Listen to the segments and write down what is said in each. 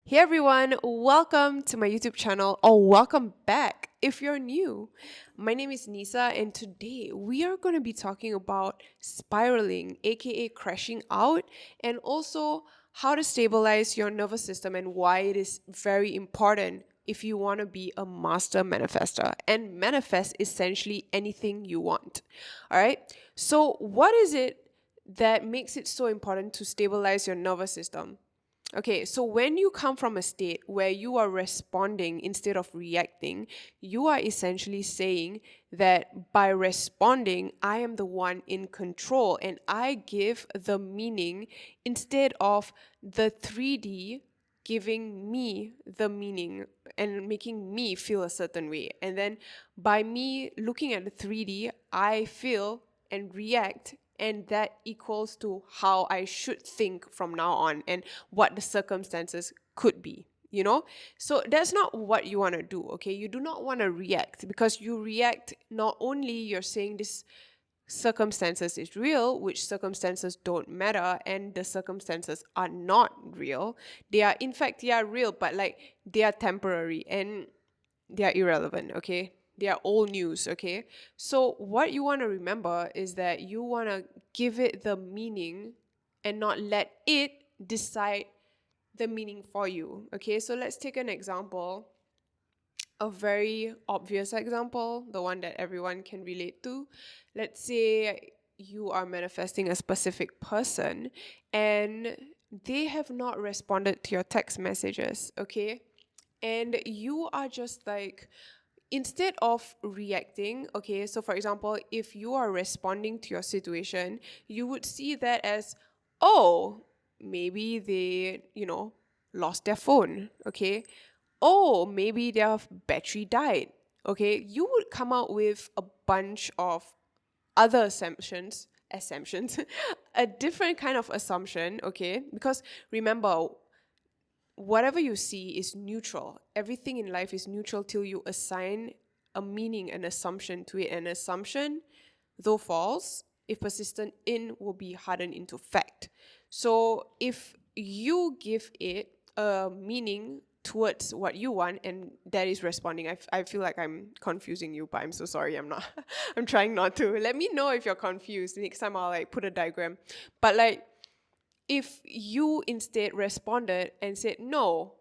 Hey everyone, welcome to my YouTube channel or welcome back if you're new. My name is Nisa and today we are going to be talking about spiraling, aka crashing out, and also how to stabilize your nervous system and why it is very important if you want to be a master manifester and manifest essentially anything you want. All right, so what is it that makes it so important to stabilize your nervous system? Okay, so when you come from a state where you are responding instead of reacting, you are essentially saying that by responding, I am the one in control and I give the meaning instead of the 3D giving me the meaning and making me feel a certain way. And then by me looking at the 3D, I feel and react, and that equals to how I should think from now on and what the circumstances could be. So that's not what you want to do. Okay, you do not want to react, because you react, not only you're saying this circumstances is real, which circumstances don't matter, and the circumstances are not real. They are, in fact, they are real, but like they are temporary and they are irrelevant. Okay, they are old news. Okay, so what you want to remember is that you want to give it the meaning and not let it decide the meaning for you. Okay, so let's take an example, a very obvious example, the one that everyone can relate to. Let's say you are manifesting a specific person and they have not responded to your text messages, okay? And you are just like, instead of reacting, okay, so for example, if you are responding to your situation, you would see that as, oh, maybe they, lost their phone, okay? Oh, maybe their battery died, okay? You would come out with a bunch of other assumptions, a different kind of assumption, okay? Because remember, whatever you see is neutral. Everything in life is neutral till you assign a meaning, an assumption to it. An assumption, though false, if persistent in, will be hardened into fact. So if you give it a meaning towards what you want, and that is responding, I feel like I'm confusing you, but I'm so sorry. I'm not. I'm trying not to. Let me know if you're confused. Next time I'll like put a diagram. But like, if you instead responded and said, no,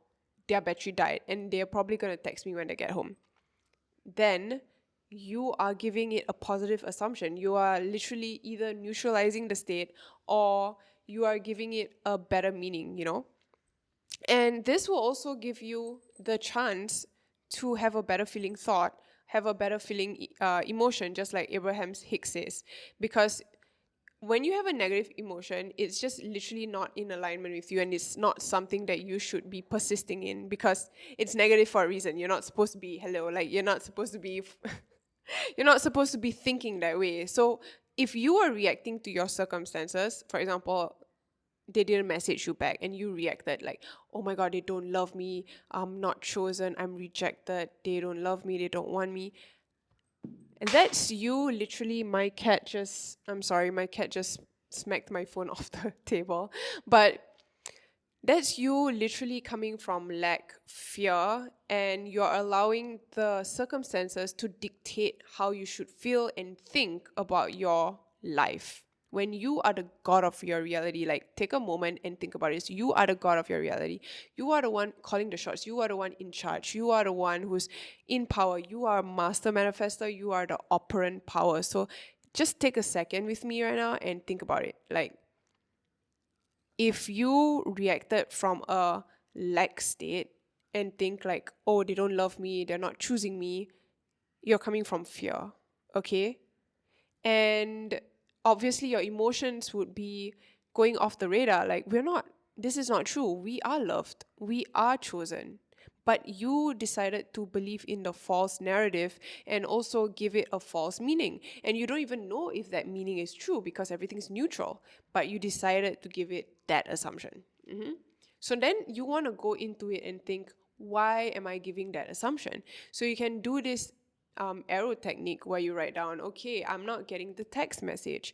their battery died and they're probably going to text me when they get home, then you are giving it a positive assumption. You are literally either neutralizing the state or you are giving it a better meaning. And this will also give you the chance to have a better feeling thought, have a better feeling emotion, just like Abraham Hicks says. Because when you have a negative emotion, it's just literally not in alignment with you, and it's not something that you should be persisting in, because it's negative for a reason. You're not supposed to be you're not supposed to be you're not supposed to be thinking that way. So if you are reacting to your circumstances, for example, they didn't message you back and you reacted like, oh my god, they don't love me, I'm not chosen, I'm rejected, they don't love me, they don't want me. And that's you literally. I'm sorry, my cat just smacked my phone off the table. But that's you literally coming from lack, fear, and you're allowing the circumstances to dictate how you should feel and think about your life. When you are the god of your reality, like take a moment and think about it. You are the god of your reality. You are the one calling the shots. You are the one in charge. You are the one who's in power. You are a master manifester. You are the operant power. So just take a second with me right now and think about it. Like, if you reacted from a lack state and think like, oh, they don't love me, they're not choosing me, you're coming from fear, okay? And obviously your emotions would be going off the radar. Like, this is not true. We are loved, we are chosen. But you decided to believe in the false narrative and also give it a false meaning. And you don't even know if that meaning is true because everything's neutral. But you decided to give it that assumption. So then you want to go into it and think, why am I giving that assumption? So you can do this arrow technique where you write down, okay, I'm not getting the text message.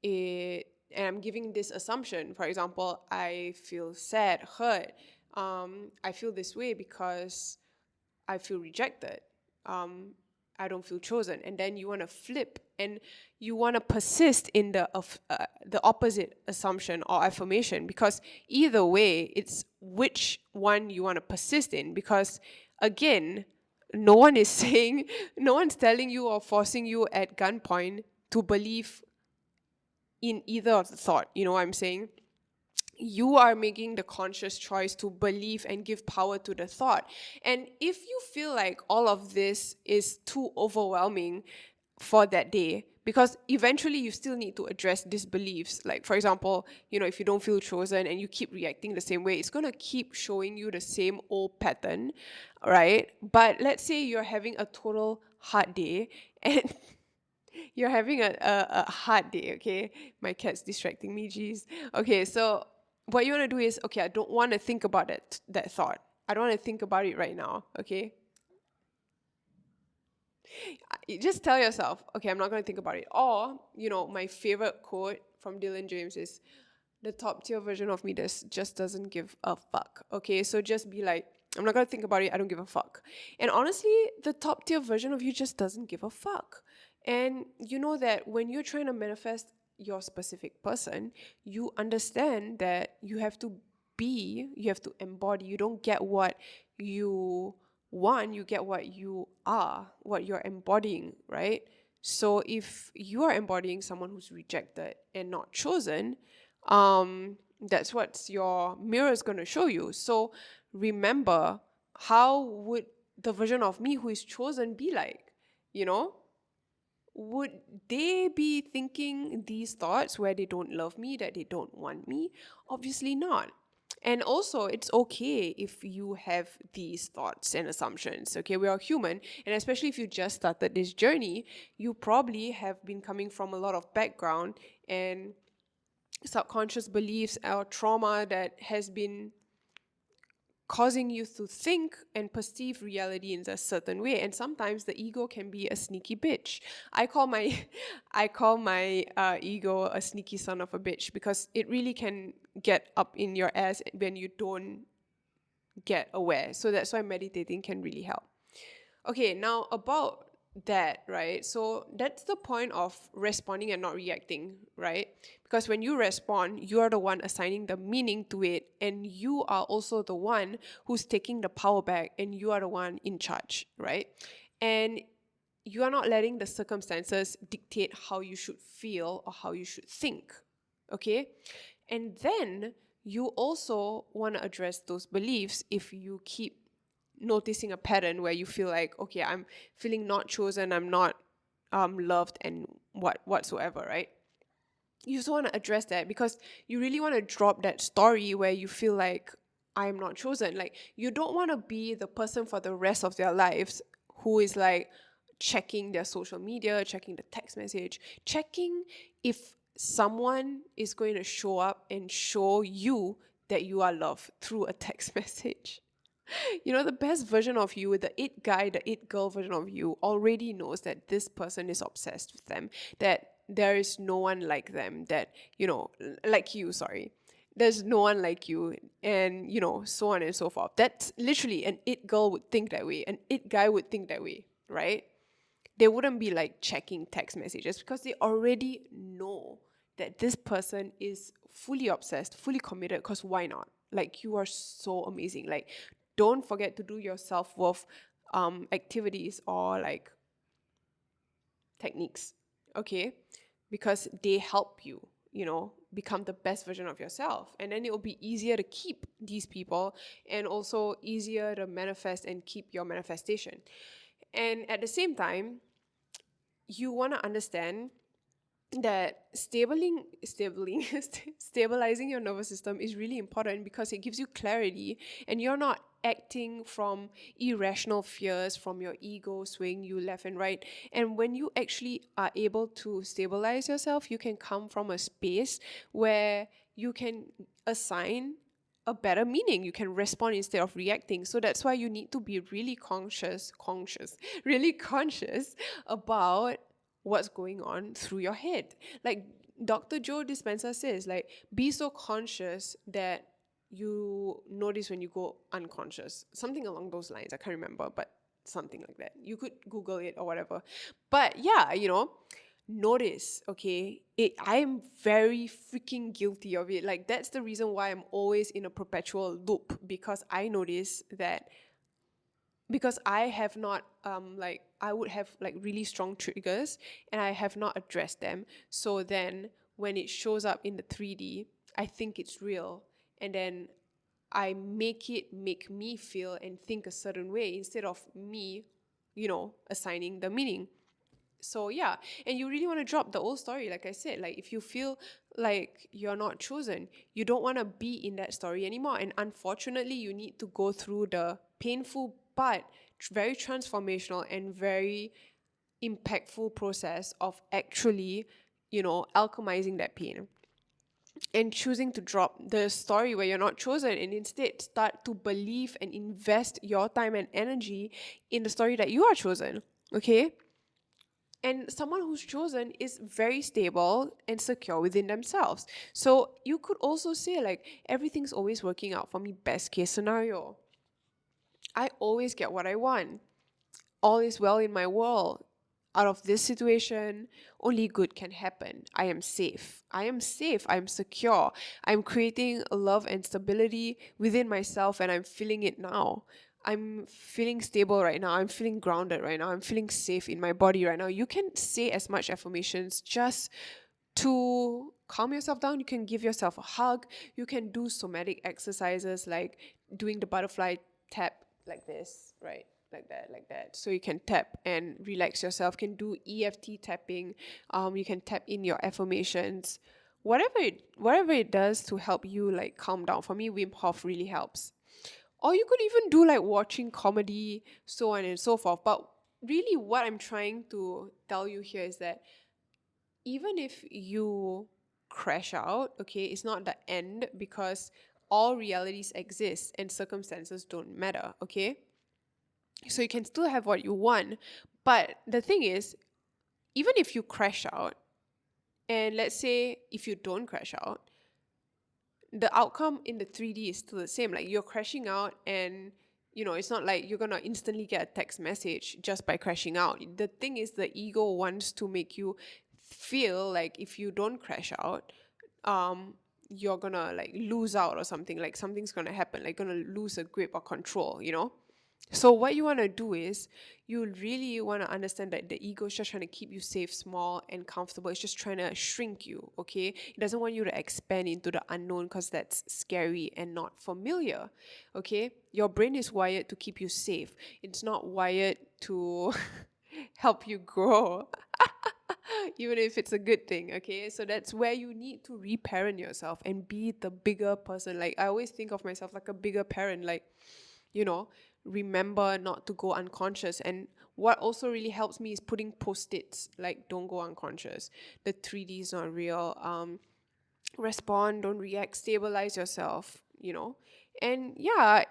It and I'm giving this assumption. For example, I feel sad, hurt. I feel this way because I feel rejected. Um, I don't feel chosen. And then you want to flip and you want to persist in the opposite assumption or affirmation, because either way, it's which one you want to persist in. Because again, no one is saying, no one's telling you or forcing you at gunpoint to believe in either of the thought. You know what I'm saying? You are making the conscious choice to believe and give power to the thought. And if you feel like all of this is too overwhelming for that day, because eventually you still need to address these beliefs. Like, for example, if you don't feel chosen and you keep reacting the same way, it's going to keep showing you the same old pattern, right? But let's say you're having a total hard day and you're having a hard day, okay? My cat's distracting me, geez. Okay, so what you want to do is, okay, I don't want to think about that thought. I don't want to think about it right now, okay? You just tell yourself, okay, I'm not going to think about it. Or, my favorite quote from Dylan James is, the top tier version of me just doesn't give a fuck. Okay, so just be like, I'm not gonna think about it. I don't give a fuck. And honestly, the top tier version of you just doesn't give a fuck. And you know that when you're trying to manifest your specific person, you understand that you have to embody. You don't get what you want, you get what you are, what you're embodying, right? So if you are embodying someone who's rejected and not chosen, that's what your mirror is going to show you. So remember, how would the version of me who is chosen be like? You know, would they be thinking these thoughts where they don't love me, that they don't want me? Obviously not. And also, it's okay if you have these thoughts and assumptions. Okay, we are human. And especially if you just started this journey, you probably have been coming from a lot of background and subconscious beliefs or trauma that has been causing you to think and perceive reality in a certain way. And sometimes the ego can be a sneaky bitch. I call my ego a sneaky son of a bitch, because it really can get up in your ass when you don't get aware. So that's why meditating can really help. Okay, now about that, right? So that's the point of responding and not reacting, right? Because when you respond, you are the one assigning the meaning to it, and you are also the one who's taking the power back, and you are the one in charge, right? And you are not letting the circumstances dictate how you should feel or how you should think, okay? And then you also want to address those beliefs if you keep noticing a pattern where you feel like, okay, I'm feeling not chosen, I'm not loved, and whatsoever, right? You just want to address that, because you really want to drop that story where you feel like, I'm not chosen. Like, you don't want to be the person for the rest of their lives who is like checking their social media, checking the text message, checking if someone is going to show up and show you that you are loved through a text message. The best version of you, the it guy, the it girl version of you already knows that this person is obsessed with them, that there is no one like them, that, like you, sorry. There's no one like you, and, so on and so forth. That's literally an it girl would think that way, an it guy would think that way, right? They wouldn't be like checking text messages, because they already know that this person is fully obsessed, fully committed, because why not? Like, you are so amazing. Like, don't forget to do your self-worth activities or like techniques, okay? Because they help you, become the best version of yourself. And then it will be easier to keep these people, and also easier to manifest and keep your manifestation. And at the same time, you want to understand that stabilizing your nervous system is really important, because it gives you clarity, and you're not acting from irrational fears from your ego swaying you left and right. And when you actually are able to stabilize yourself, you can come from a space where you can assign a better meaning. You can respond instead of reacting. So that's why you need to be really really conscious about what's going on through your head. Like, Dr. Joe Dispenza says, like, be so conscious that you notice when you go unconscious. Something along those lines. I can't remember, but something like that. You could Google it or whatever. But yeah, notice, okay? I'm very freaking guilty of it. Like, that's the reason why I'm always in a perpetual loop, because I notice that, because I have not like, I would have like really strong triggers and I have not addressed them. So then when it shows up in the 3D, I think it's real, and then I make it make me feel and think a certain way instead of me, assigning the meaning. So yeah, and you really want to drop the old story. Like I said, like, if you feel like you're not chosen, you don't want to be in that story anymore, and unfortunately you need to go through the painful but very transformational and very impactful process of actually, alchemizing that pain and choosing to drop the story where you're not chosen, and instead start to believe and invest your time and energy in the story that you are chosen. Okay. And someone who's chosen is very stable and secure within themselves. So you could also say, like, everything's always working out for me, best case scenario. I always get what I want. All is well in my world. Out of this situation, only good can happen. I am safe. I am safe. I'm secure. I'm creating love and stability within myself, and I'm feeling it now. I'm feeling stable right now. I'm feeling grounded right now. I'm feeling safe in my body right now. You can say as much affirmations just to calm yourself down. You can give yourself a hug. You can do somatic exercises like doing the butterfly tap like this, right? Like that, like that. So you can tap and relax yourself. You can do EFT tapping. You can tap in your affirmations. Whatever it does to help you like calm down. For me, Wim Hof really helps. Or you could even do like watching comedy, so on and so forth. But really, what I'm trying to tell you here is that even if you crash out, okay, it's not the end, because all realities exist and circumstances don't matter, okay? So you can still have what you want. But the thing is, even if you crash out, and let's say if you don't crash out, the outcome in the 3D is still the same. Like, you're crashing out, and it's not like you're gonna instantly get a text message just by crashing out. The thing is, the ego wants to make you feel like if you don't crash out, you're gonna like lose out or something, like something's gonna happen, like gonna lose a grip or control. So what you want to do is, you really want to understand that the ego is just trying to keep you safe, small, and comfortable. It's just trying to shrink you, okay? It doesn't want you to expand into the unknown, because that's scary and not familiar, okay? Your brain is wired to keep you safe. It's not wired to help you grow, even if it's a good thing, okay? So that's where you need to reparent yourself and be the bigger person. Like, I always think of myself like a bigger parent, like, you know, remember not to go unconscious. And what also really helps me is putting post-its, like, don't go unconscious. The 3D is not real. Respond, don't react, stabilize yourself. And yeah,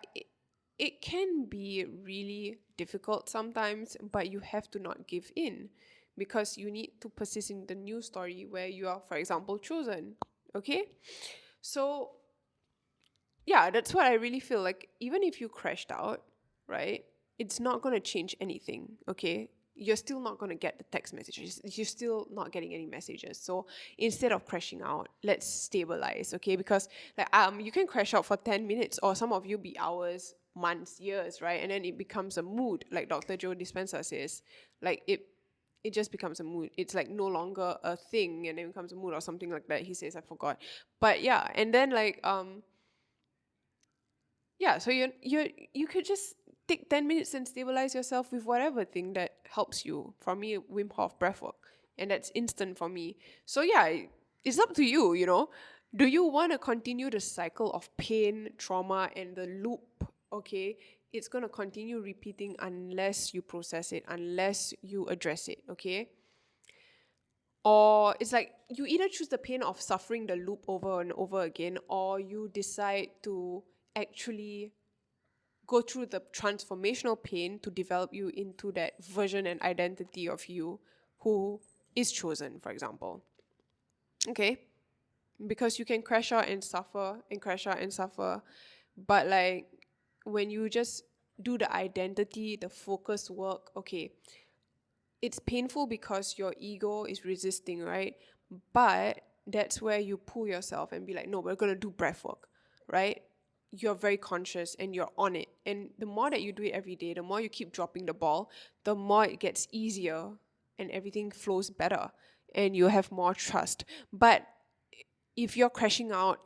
it can be really difficult sometimes, but you have to not give in, because you need to persist in the new story where you are, for example, chosen. Okay? So yeah, that's what I really feel like. Even if you crashed out, right, it's not going to change anything, okay? You're still not going to get the text messages. You're still not getting any messages. So instead of crashing out, let's stabilize, okay? Because like you can crash out for 10 minutes, or some of you be hours, months, years, right? And then it becomes a mood, like Dr. Joe Dispenza says. Like, it just becomes a mood. It's like no longer a thing, and then it becomes a mood or something like that. He says, I forgot. But yeah, and then like yeah, so you could just take 10 minutes and stabilize yourself with whatever thing that helps you. For me, Wim Hof breathwork, and that's instant for me. So yeah, it's up to you. Do you want to continue the cycle of pain, trauma, and the loop? Okay, it's going to continue repeating unless you process it, unless you address it, okay? Or it's like you either choose the pain of suffering the loop over and over again, or you decide to actually go through the transformational pain to develop you into that version and identity of you who is chosen, for example. Okay, because you can crash out and suffer and crash out and suffer, but like when you just do the identity, the focus work, okay, it's painful because your ego is resisting, right? But that's where you pull yourself and be like, no, we're going to do breath work, right? You're very conscious and you're on it. And the more that you do it every day, the more you keep dropping the ball, the more it gets easier and everything flows better and you have more trust. But if you're crashing out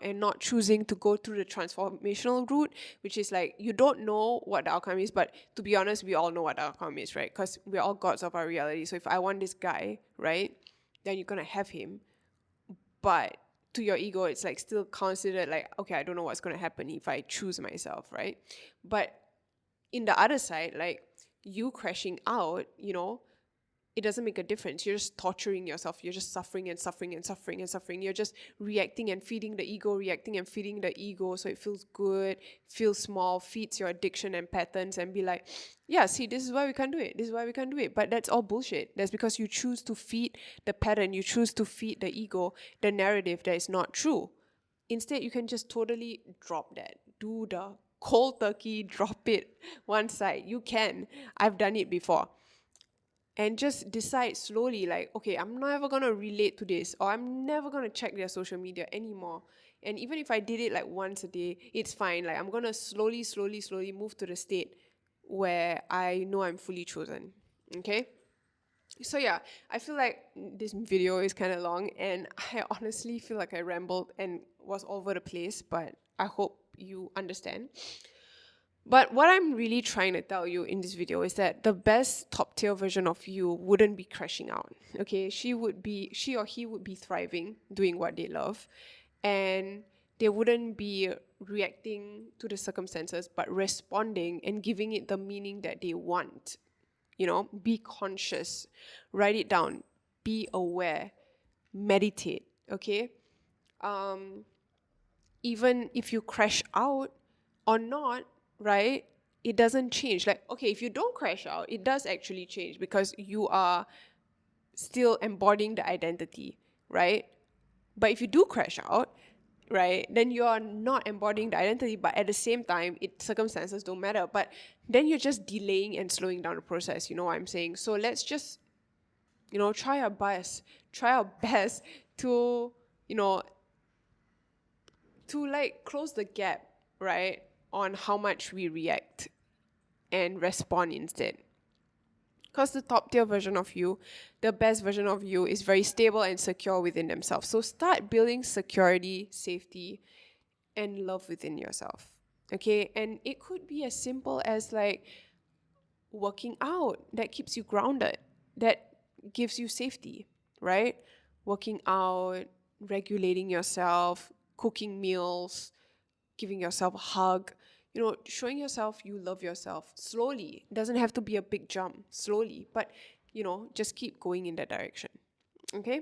and not choosing to go through the transformational route, which is like you don't know what the outcome is, but to be honest, we all know what the outcome is, right? Because we're all gods of our reality. So if I want this guy, right, then you're gonna have him. But to your ego, it's like still considered like, okay, I don't know what's gonna happen if I choose myself, right? But in the other side, like you crashing out, it doesn't make a difference. You're just torturing yourself. You're just suffering and suffering and suffering and suffering. You're just reacting and feeding the ego, reacting and feeding the ego. So it feels good, feels small, feeds your addiction and patterns and be like, yeah, see, this is why we can't do it. This is why we can't do it. But that's all bullshit. That's because you choose to feed the pattern. You choose to feed the ego, the narrative that is not true. Instead, you can just totally drop that. Do the cold turkey, drop it one side. You can. I've done it before, and just decide slowly like, okay, I'm never going to relate to this, or I'm never going to check their social media anymore. And even if I did it like once a day, it's fine. Like I'm going to slowly move to the state where I know I'm fully chosen. Okay, so yeah, I feel like this video is kind of long and I honestly feel like I rambled and was all over the place, but I hope you understand. But what I'm really trying to tell you in this video is that the best top tier version of you wouldn't be crashing out. Okay, she or he would be thriving, doing what they love, and they wouldn't be reacting to the circumstances, but responding and giving it the meaning that they want. Be conscious, write it down, be aware, meditate. Okay, even if you crash out or not, right? It doesn't change. Like, okay, if you don't crash out, it does actually change because you are still embodying the identity, right? But if you do crash out, right, then you are not embodying the identity, but at the same time, circumstances don't matter. But then you're just delaying and slowing down the process. You know what I'm saying? So let's just, try our best to, you know, to like close the gap, right, on how much we react and respond instead. Because the top tier version of you, the best version of you, is very stable and secure within themselves. So start building security, safety, and love within yourself. Okay. And it could be as simple as like working out that keeps you grounded, that gives you safety, right? Working out, regulating yourself, cooking meals, giving yourself a hug, showing yourself you love yourself slowly. It doesn't have to be a big jump, slowly, but just keep going in that direction. Okay?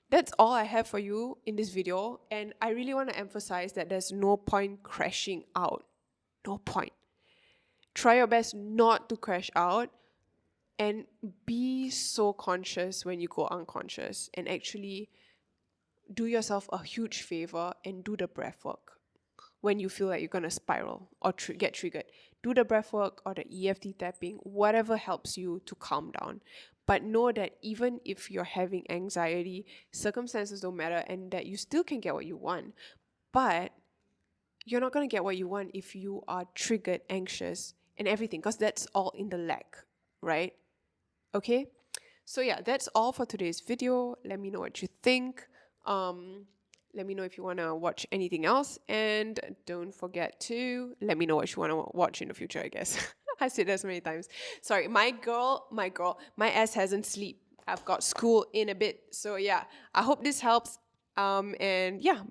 That's all I have for you in this video. And I really want to emphasize that there's no point crashing out. No point. Try your best not to crash out and be so conscious when you go unconscious and actually do yourself a huge favor and do the breath work when you feel like you're going to spiral or get triggered. Do the breath work or the EFT tapping, whatever helps you to calm down. But know that even if you're having anxiety, circumstances don't matter and that you still can get what you want. But you're not going to get what you want if you are triggered, anxious, and everything, because that's all in the lack, right? Okay? So yeah, that's all for today's video. Let me know what you think. Let me know if you want to watch anything else. And don't forget to let me know what you want to watch in the future, I guess. I said that so many times. Sorry, my ass hasn't sleep. I've got school in a bit. So yeah, I hope this helps. And yeah, bye.